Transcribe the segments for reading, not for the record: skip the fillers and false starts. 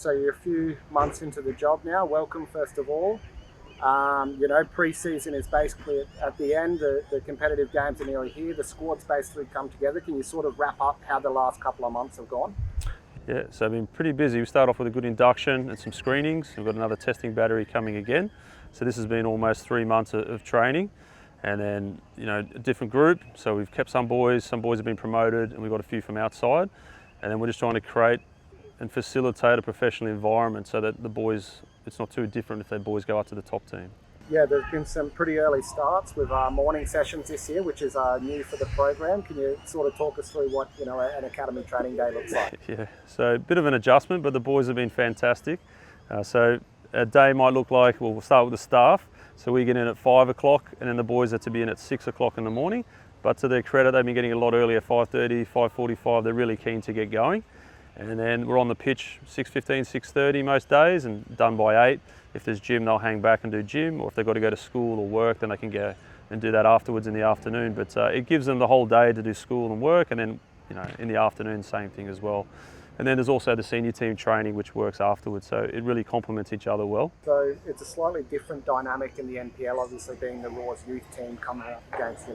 So you're a few months into the job now. Welcome, first of all. Pre-season is basically at the end. The competitive games are nearly here. The squad's basically come together. Can you sort of wrap up how the last couple of months have gone? Yeah, so I've been pretty busy. We start off with a good induction and some screenings. We've got another testing battery coming again. So this has been almost 3 months of training. And then, a different group. So we've kept some boys have been promoted, and we've got a few from outside. And then we're just trying to create and facilitate a professional environment so that the boys, it's not too different if their boys go up to the top team. Yeah, there's been some pretty early starts with morning sessions this year, which is new for the program. Can you sort of talk us through what an academy training day looks like? Yeah, so a bit of an adjustment, but the boys have been fantastic. So a day might look like, we'll start with the staff. So we get in at 5 o'clock, and then the boys are to be in at 6 o'clock in the morning. But to their credit, they've been getting a lot earlier, 5:30, 5:45. They're really keen to get going. And then we're on the pitch 6:15, 6:30 most days, and done by 8. If there's gym, they'll hang back and do gym, or if they've got to go to school or work, then they can go and do that afterwards in the afternoon. But it gives them the whole day to do school and work, and then in the afternoon, same thing as well. And then there's also the senior team training, which works afterwards, so it really complements each other well. So it's a slightly different dynamic in the NPL, obviously being the Raw's youth team coming up against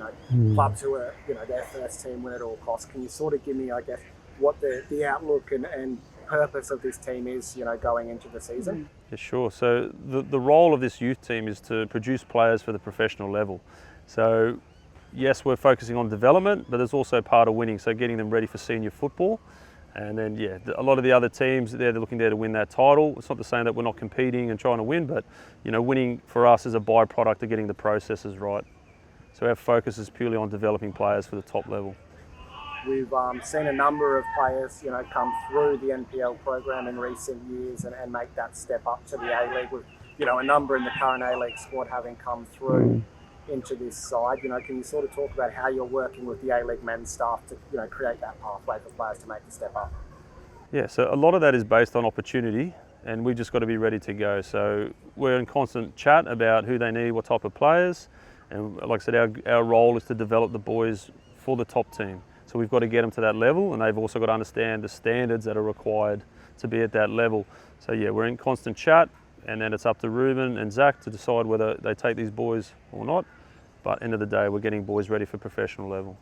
clubs who are their first team win at all costs. Can you sort of give me, I guess, what the outlook and purpose of this team is, going into the season? Yeah, sure. So the role of this youth team is to produce players for the professional level. So yes, we're focusing on development, but there's also part of winning, so getting them ready for senior football. And then, a lot of the other teams, they're looking there to win that title. It's not to say that we're not competing and trying to win, but winning for us is a byproduct of getting the processes right. So our focus is purely on developing players for the top level. We've seen a number of players, come through the NPL program in recent years and make that step up to the A-League with, a number in the current A-League squad having come through into this side. Can you sort of talk about how you're working with the A-League men's staff to, create that pathway for players to make the step up? Yeah, so a lot of that is based on opportunity, and we've just got to be ready to go. So we're in constant chat about who they need, what type of players. And like I said, our role is to develop the boys for the top team. So we've got to get them to that level, and they've also got to understand the standards that are required to be at that level. So yeah, we're in constant chat, and then it's up to Ruben and Zach to decide whether they take these boys or not. But end of the day, we're getting boys ready for professional level.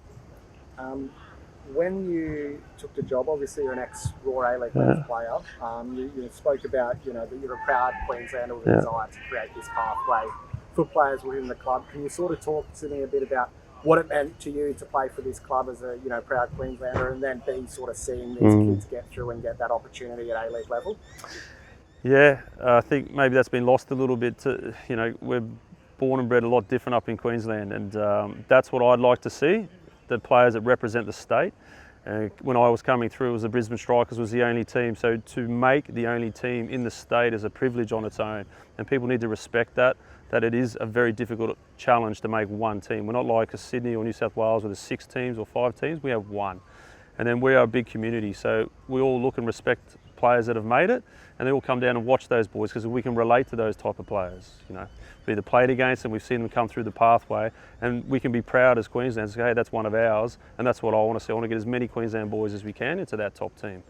When you took the job, obviously you're an ex-Raw A-League player. You spoke about that you're a proud Queenslander with a desire to create this pathway for players within the club. Can you sort of talk to me a bit about what it meant to you to play for this club as a proud Queenslander, and then be sort of seeing these kids get through and get that opportunity at A-League level? Yeah, I think maybe that's been lost a little bit. We're born and bred a lot different up in Queensland, and that's what I'd like to see, the players that represent the state. When I was coming through, it was the Brisbane Strikers was the only team, so to make the only team in the state is a privilege on its own, and people need to respect that it is a very difficult challenge to make one team. We're not like a Sydney or New South Wales where there's 6 teams or 5 teams, we have one. And then we are a big community, so we all look and respect players that have made it, and they all come down and watch those boys because we can relate to those type of players. We've either played against them, we've seen them come through the pathway, and we can be proud as Queenslanders, hey, that's one of ours, and that's what I want to see. I want to get as many Queensland boys as we can into that top team.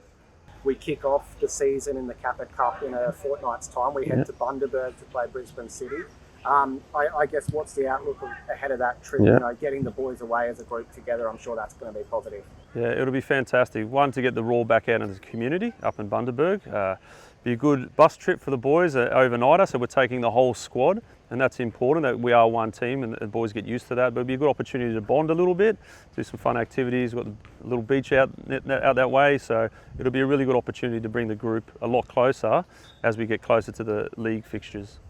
We kick off the season in the Kappa Cup in a fortnight's time. We head to Bundaberg to play Brisbane City. I guess what's the outlook ahead of that trip? Getting the boys away as a group together, I'm sure that's going to be positive. Yeah, it'll be fantastic. One, to get the Raw back out into the community up in Bundaberg. Be a good bus trip for the boys, overnighter, so we're taking the whole squad, and that's important that we are one team and the boys get used to that. But it'll be a good opportunity to bond a little bit, do some fun activities. We've got a little beach out that way, so it'll be a really good opportunity to bring the group a lot closer as we get closer to the league fixtures.